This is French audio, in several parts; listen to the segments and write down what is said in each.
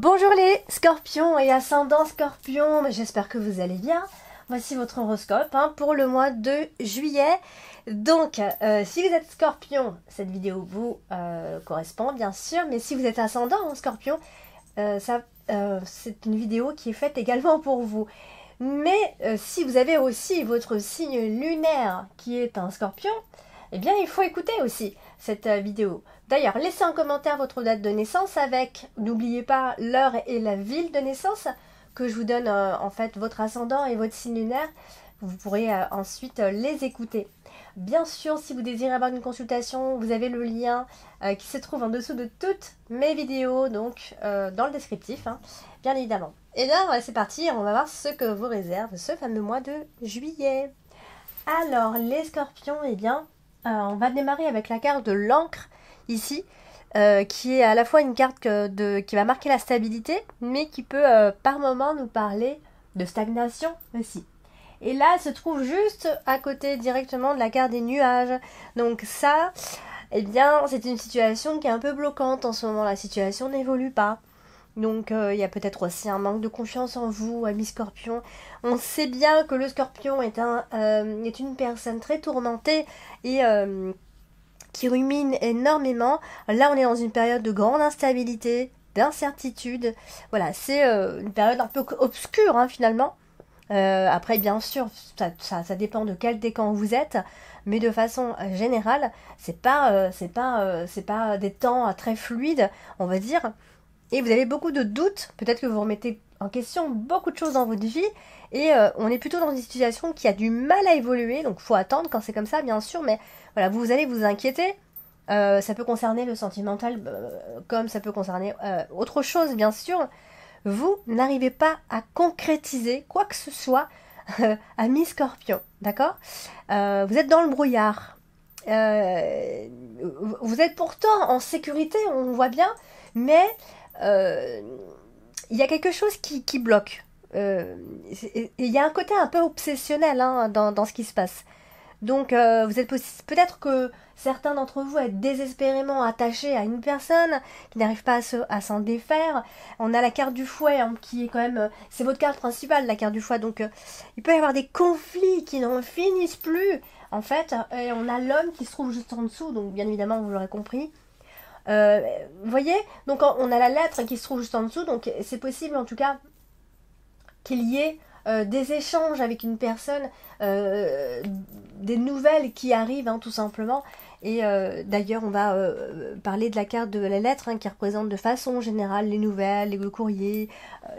Bonjour les scorpions et ascendants scorpions, j'espère que vous allez bien. Voici votre horoscope pour le mois de juillet. Donc, si vous êtes scorpion, cette vidéo vous correspond bien sûr, mais si vous êtes ascendant en scorpion, c'est une vidéo qui est faite également pour vous. Mais si vous avez aussi votre signe lunaire qui est un scorpion, eh bien il faut écouter aussi cette vidéo. D'ailleurs, laissez en commentaire votre date de naissance avec, n'oubliez pas, l'heure et la ville de naissance, que je vous donne en fait votre ascendant et votre signe lunaire. Vous pourrez ensuite les écouter. Bien sûr, si vous désirez avoir une consultation, vous avez le lien qui se trouve en dessous de toutes mes vidéos, donc dans le descriptif, bien évidemment. Et là, c'est parti, on va voir ce que vous réserve ce fameux mois de juillet. Alors, les scorpions, eh bien, on va démarrer avec la carte de l'encre, ici, qui est à la fois une carte qui va marquer la stabilité, mais qui peut par moment nous parler de stagnation aussi. Et là, elle se trouve juste à côté directement de la carte des nuages. Donc ça, eh bien, c'est une situation qui est un peu bloquante en ce moment. La situation n'évolue pas. Donc il y a peut-être aussi un manque de confiance en vous, amis scorpions. On sait bien que le scorpion est une personne très tourmentée et qui rumine énormément. Là, on est dans une période de grande instabilité, d'incertitude. Voilà, c'est une période un peu obscure finalement. Après, bien sûr, ça dépend de quel décan vous êtes, mais de façon générale, c'est pas des temps très fluides, on va dire. Et vous avez beaucoup de doutes, peut-être que vous remettez en question beaucoup de choses dans votre vie, et on est plutôt dans une situation qui a du mal à évoluer, donc il faut attendre quand c'est comme ça, bien sûr, mais voilà, vous allez vous inquiéter. Ça peut concerner le sentimental, comme ça peut concerner autre chose, bien sûr. Vous n'arrivez pas à concrétiser quoi que ce soit, amis scorpions, d'accord? Vous êtes dans le brouillard. Vous êtes pourtant en sécurité, on voit bien, mais il y a quelque chose qui bloque. Il y a un côté un peu obsessionnel dans ce qui se passe. Donc vous êtes peut-être que certains d'entre vous êtes désespérément attachés à une personne qui n'arrive pas à s'en défaire. On a la carte du fouet qui est quand même... c'est votre carte principale, la carte du fouet. Donc il peut y avoir des conflits qui n'en finissent plus. En fait, et on a l'homme qui se trouve juste en dessous. Donc bien évidemment, vous l'aurez compris. Vous voyez, donc on a la lettre qui se trouve juste en dessous, donc c'est possible en tout cas qu'il y ait des échanges avec une personne, des nouvelles qui arrivent tout simplement. Et d'ailleurs on va parler de la carte de la lettre qui représente de façon générale les nouvelles, le courrier,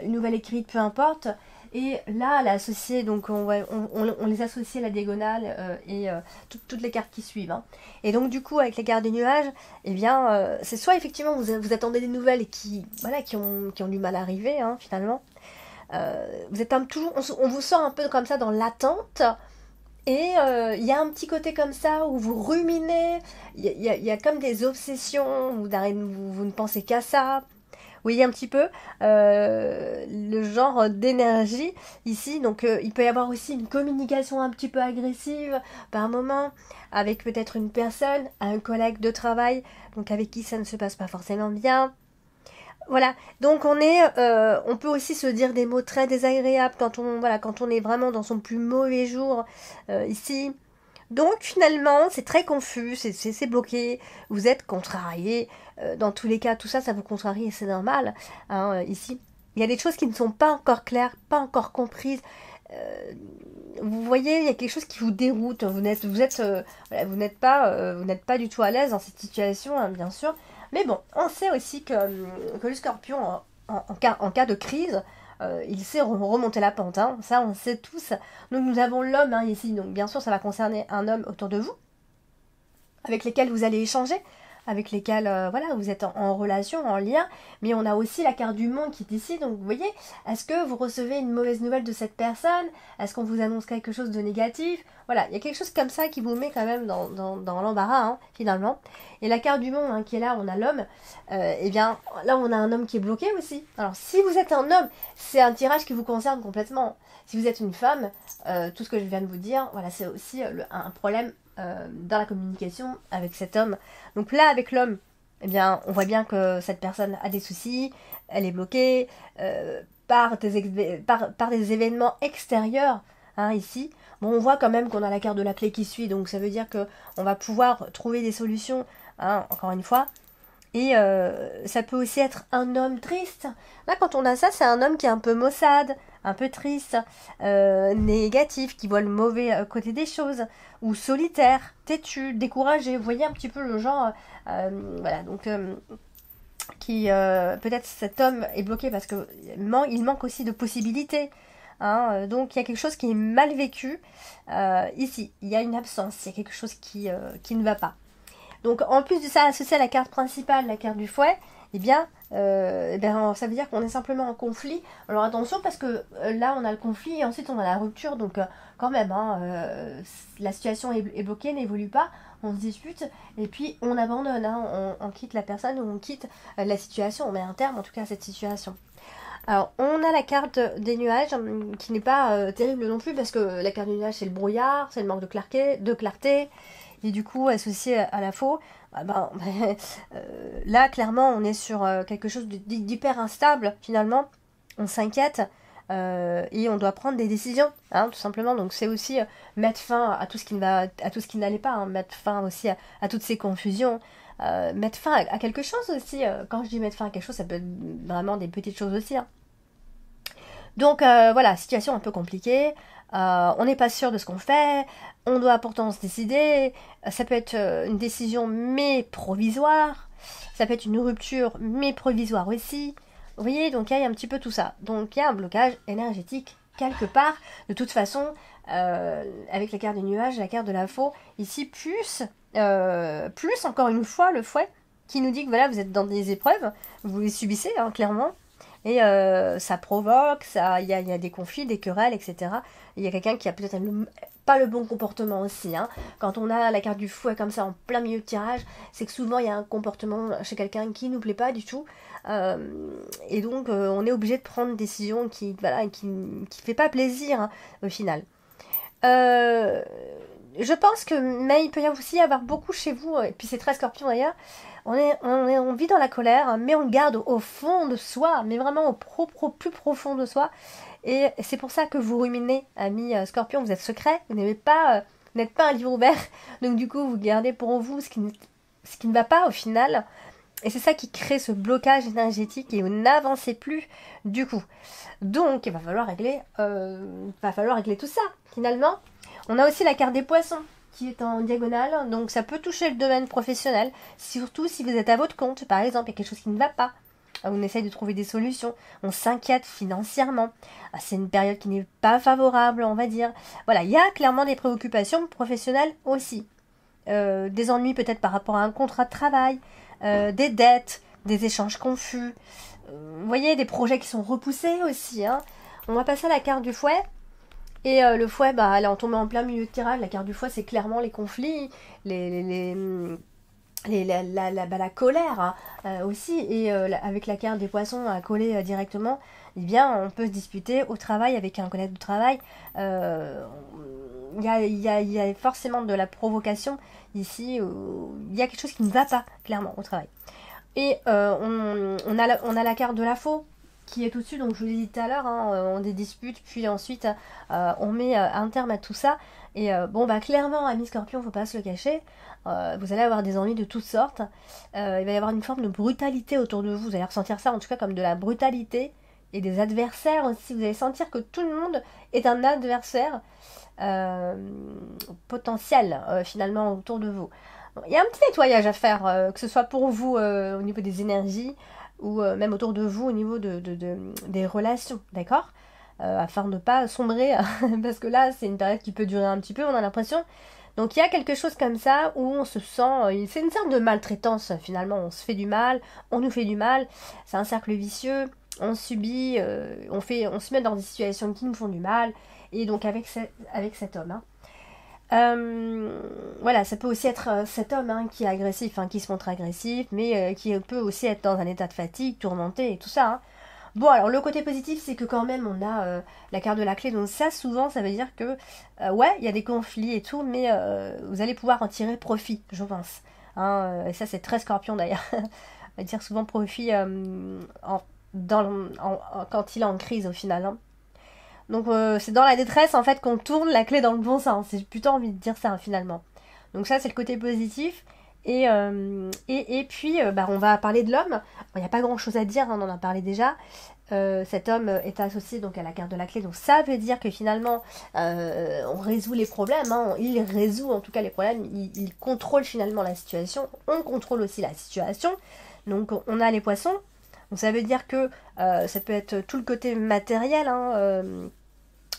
les nouvelles écrites, peu importe. Et là, elle est associée, donc on les associe à la diagonale et toutes les cartes qui suivent. Et donc du coup, avec les cartes des nuages, eh bien, c'est soit effectivement vous attendez des nouvelles qui ont du mal à arriver, finalement. Vous êtes toujours, on vous sent un peu comme ça dans l'attente. Et il y a un petit côté comme ça où vous ruminez, il y a comme des obsessions, vous ne pensez qu'à ça. Vous voyez un petit peu le genre d'énergie ici. Donc il peut y avoir aussi une communication un petit peu agressive par moment avec peut-être une personne, un collègue de travail, donc avec qui ça ne se passe pas forcément bien. Voilà, donc on peut aussi se dire des mots très désagréables quand on est vraiment dans son plus mauvais jour ici. Donc finalement, c'est très confus, c'est bloqué, vous êtes contrarié. Dans tous les cas, tout ça, ça vous contrarie et c'est normal. Ici, il y a des choses qui ne sont pas encore claires, pas encore comprises. Vous voyez, il y a quelque chose qui vous déroute. Vous n'êtes pas du tout à l'aise dans cette situation, bien sûr. Mais bon, on sait aussi que le scorpion, en cas de crise, il sait remonter la pente, ça on sait tous. Donc nous avons l'homme ici, donc bien sûr ça va concerner un homme autour de vous, avec lesquels vous allez échanger, avec lesquels vous êtes en relation, en lien, mais on a aussi la carte du monde qui est ici, donc vous voyez, est-ce que vous recevez une mauvaise nouvelle de cette personne? Est-ce qu'on vous annonce quelque chose de négatif? Voilà, il y a quelque chose comme ça qui vous met quand même dans l'embarras, finalement. Et la carte du monde qui est là, on a l'homme, et bien là on a un homme qui est bloqué aussi. Alors si vous êtes un homme, c'est un tirage qui vous concerne complètement. Si vous êtes une femme, tout ce que je viens de vous dire, voilà, c'est aussi un problème dans la communication avec cet homme. Donc là avec l'homme, eh bien, on voit bien que cette personne a des soucis, elle est bloquée par des événements extérieurs, hein, ici. Bon, on voit quand même qu'on a la carte de la clé qui suit, donc ça veut dire qu'on va pouvoir trouver des solutions, hein, encore une fois. Et ça peut aussi être un homme triste. Là, quand on a ça, c'est un homme qui est un peu maussade, un peu triste, négatif, qui voit le mauvais côté des choses, ou solitaire, têtu, découragé. Vous voyez un petit peu le genre, voilà, donc qui peut-être cet homme est bloqué parce que il manque aussi de possibilités. Hein, donc il y a quelque chose qui est mal vécu. Ici, il y a une absence, il y a quelque chose qui ne va pas. Donc en plus de ça, associé à la carte principale, la carte du fouet, eh bien, ça veut dire qu'on est simplement en conflit. Alors attention parce que là on a le conflit et ensuite on a la rupture, donc quand même, hein, la situation est bloquée, n'évolue pas, on se dispute et puis on abandonne, hein, on quitte la personne ou on quitte la situation, on met un terme en tout cas à cette situation. Alors, on a la carte des nuages qui n'est pas terrible non plus parce que la carte des nuages c'est le brouillard, c'est le manque de clarté et du coup associé à la faux. Là clairement on est sur quelque chose d'hyper instable finalement, on s'inquiète et on doit prendre des décisions, hein, tout simplement. Donc c'est aussi mettre fin à tout ce qui n'allait pas, hein, mettre fin aussi à toutes ces confusions. Mettre fin à quelque chose aussi. Quand je dis mettre fin à quelque chose, ça peut être vraiment des petites choses aussi. Hein. Donc voilà, situation un peu compliquée. On n'est pas sûr de ce qu'on fait. On doit pourtant se décider. Ça peut être une décision mais provisoire. Ça peut être une rupture mais provisoire aussi. Vous voyez, donc il y a un petit peu tout ça. Donc il y a un blocage énergétique quelque part. De toute façon, avec la carte du nuage, la carte de la faux, ici plus encore une fois le fouet qui nous dit que voilà, vous êtes dans des épreuves, vous les subissez, hein, clairement. Et ça provoque, il y a des conflits, des querelles, etc. Il y a quelqu'un qui a peut-être pas le bon comportement aussi. Hein. Quand on a la carte du fouet comme ça en plein milieu de tirage, c'est que souvent il y a un comportement chez quelqu'un qui nous plaît pas du tout. Et donc on est obligé de prendre une décision qui fait pas plaisir, hein, au final. Je pense que, mais il peut y aussi y avoir beaucoup chez vous, et puis c'est très Scorpion d'ailleurs, on vit dans la colère, mais on le garde au fond de soi, mais vraiment au plus profond de soi. Et c'est pour ça que vous ruminez, amis Scorpion, vous êtes secret, vous n'êtes pas un livre ouvert, donc du coup vous gardez pour vous ce qui ne va pas au final. Et c'est ça qui crée ce blocage énergétique et vous n'avancez plus du coup. Donc il va falloir régler tout ça finalement. On a aussi la carte des poissons qui est en diagonale, donc ça peut toucher le domaine professionnel, surtout si vous êtes à votre compte, par exemple, il y a quelque chose qui ne va pas. On essaye de trouver des solutions, on s'inquiète financièrement. C'est une période qui n'est pas favorable, on va dire. Voilà, il y a clairement des préoccupations professionnelles aussi. Des ennuis peut-être par rapport à un contrat de travail, des dettes, des échanges confus. Vous voyez, des projets qui sont repoussés aussi. Hein. On va passer à la carte du fouet. Et le fouet, elle est en tombée en plein milieu de tirage. La carte du fouet, c'est clairement les conflits, la colère, hein, aussi. Et avec la carte des poissons collée directement, eh bien, on peut se disputer au travail avec un collègue de travail. Il y a forcément de la provocation ici. Il y a quelque chose qui ne va pas, clairement, au travail. Et on a la carte de la faux qui est au-dessus, donc je vous l'ai dit tout à l'heure, hein, on des disputes, puis ensuite on met un terme à tout ça. Et clairement, amis Scorpion, faut pas se le cacher, vous allez avoir des ennuis de toutes sortes. Il va y avoir une forme de brutalité autour de vous, vous allez ressentir ça en tout cas comme de la brutalité, et des adversaires aussi, vous allez sentir que tout le monde est un adversaire potentiel finalement autour de vous. Il y a un petit nettoyage à faire, que ce soit pour vous au niveau des énergies, ou même autour de vous au niveau des relations, d'accord, afin de ne pas sombrer, parce que là, c'est une période qui peut durer un petit peu, on a l'impression. Donc il y a quelque chose comme ça où on se sent, c'est une sorte de maltraitance finalement, on se fait du mal, on nous fait du mal, c'est un cercle vicieux, on subit, on se met dans des situations qui nous font du mal, et donc avec cet homme, hein. Voilà, ça peut aussi être cet homme, hein, qui est agressif, hein, qui se montre agressif, mais qui peut aussi être dans un état de fatigue, tourmenté et tout ça. Hein. Bon, alors le côté positif, c'est que quand même on a la carte de la clé, donc ça souvent ça veut dire que ouais, il y a des conflits et tout, mais vous allez pouvoir en tirer profit, je pense. Et ça, c'est très Scorpion d'ailleurs. On va dire souvent profit quand il est en crise au final. Hein. Donc c'est dans la détresse en fait qu'on tourne la clé dans le bon sens. J'ai plutôt envie de dire ça hein, finalement. Donc ça c'est le côté positif. Et puis on va parler de l'homme. Il n'y a pas grand chose à dire, hein, on en a parlé déjà. Cet homme est associé donc à la carte de la clé. Donc ça veut dire que finalement on résout les problèmes. Hein, il résout en tout cas les problèmes. Il contrôle finalement la situation. On contrôle aussi la situation. Donc on a les poissons. Donc ça veut dire que ça peut être tout le côté matériel. Hein,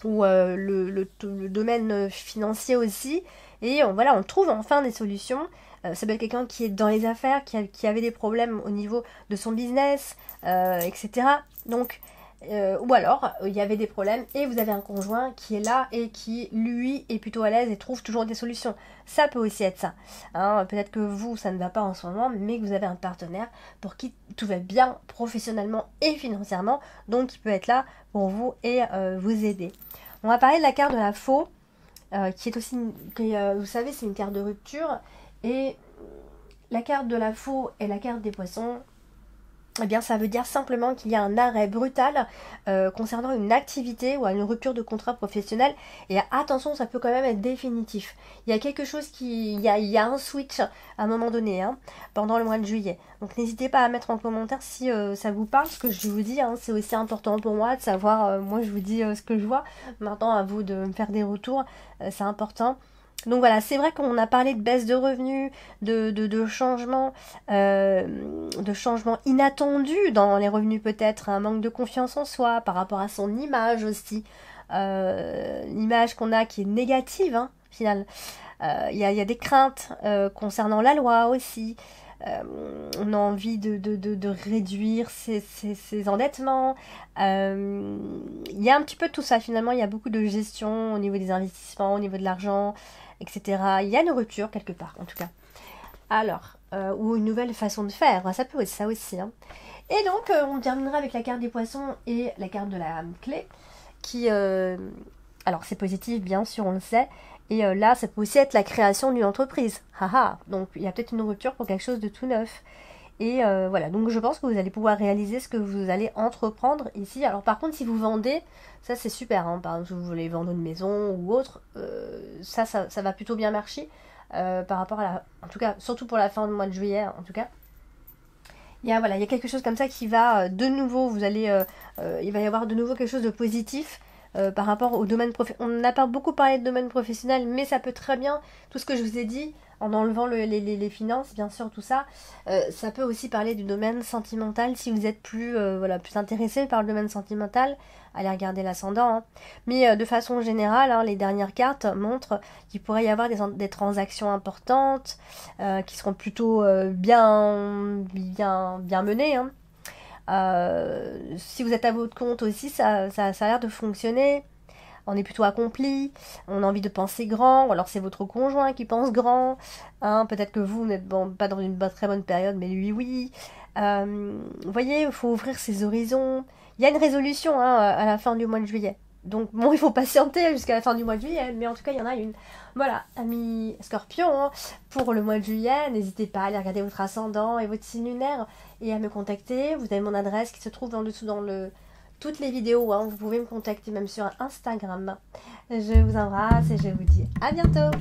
ou le domaine financier aussi. Et voilà, on trouve enfin des solutions. Ça peut être quelqu'un qui est dans les affaires, qui avait des problèmes au niveau de son business, etc. Donc, ou alors, il y avait des problèmes et vous avez un conjoint qui est là et qui, lui, est plutôt à l'aise et trouve toujours des solutions. Ça peut aussi être ça. Hein, peut-être que vous, ça ne va pas en ce moment, mais que vous avez un partenaire pour qui tout va bien professionnellement et financièrement. Donc, il peut être là pour vous et vous aider. On va parler de la carte de la faux, qui est aussi, vous savez, c'est une carte de rupture. Et la carte de la faux et la carte des poissons, eh bien ça veut dire simplement qu'il y a un arrêt brutal concernant une activité ou une rupture de contrat professionnel. Et attention, ça peut quand même être définitif. Il y a quelque chose il y a un switch à un moment donné, hein, pendant le mois de juillet. Donc n'hésitez pas à mettre en commentaire si ça vous parle, ce que je vous dis. Hein, c'est aussi important pour moi de savoir, moi je vous dis ce que je vois. Maintenant à vous de me faire des retours, c'est important. Donc voilà, c'est vrai qu'on a parlé de baisse de revenus, de changements inattendus dans les revenus peut-être, un manque de confiance en soi par rapport à son image aussi, l'image qu'on a qui est négative, hein, au final. Il y a des craintes concernant la loi aussi. On a envie de réduire ses endettements. Il y a un petit peu de tout ça finalement. Il y a beaucoup de gestion au niveau des investissements, au niveau de l'argent, etc. Il y a une rupture quelque part en tout cas. Alors, ou une nouvelle façon de faire. Ça peut être ça aussi. Hein. Et donc, on terminera avec la carte des poissons et la carte de la clé qui... alors, c'est positif, bien sûr, on le sait. Et là, ça peut aussi être la création d'une entreprise. Haha. Donc, il y a peut-être une rupture pour quelque chose de tout neuf. Et voilà, donc je pense que vous allez pouvoir réaliser ce que vous allez entreprendre ici. Alors par contre, si vous vendez, ça c'est super. Hein. Par exemple, si vous voulez vendre une maison ou autre, ça va plutôt bien marcher. Par rapport à la... En tout cas, surtout pour la fin du mois de juillet, en tout cas. Il y a quelque chose comme ça qui va de nouveau, il va y avoir de nouveau quelque chose de positif. Par rapport au domaine professionnel. On n'a pas beaucoup parlé de domaine professionnel, mais ça peut très bien, tout ce que je vous ai dit, en enlevant les finances, bien sûr, tout ça, ça peut aussi parler du domaine sentimental, si vous êtes plus intéressé par le domaine sentimental, allez regarder l'ascendant. Hein. Mais de façon générale, hein, les dernières cartes montrent qu'il pourrait y avoir des transactions importantes, qui seront plutôt bien menées, hein. Si vous êtes à votre compte aussi, ça a l'air de fonctionner. On est plutôt accompli, on a envie de penser grand, ou alors c'est votre conjoint qui pense grand. Hein, peut-être que vous n'êtes pas dans une très bonne période, mais lui oui. Vous voyez, il faut ouvrir ses horizons. Il y a une résolution hein, à la fin du mois de juillet. Donc bon, il faut patienter jusqu'à la fin du mois de juillet, mais en tout cas, il y en a une. Voilà, amis Scorpion, hein, pour le mois de juillet, n'hésitez pas à aller regarder votre ascendant et votre signe lunaire et à me contacter. Vous avez mon adresse qui se trouve en dessous dans toutes les vidéos. Hein. Vous pouvez me contacter même sur Instagram. Je vous embrasse et je vous dis à bientôt.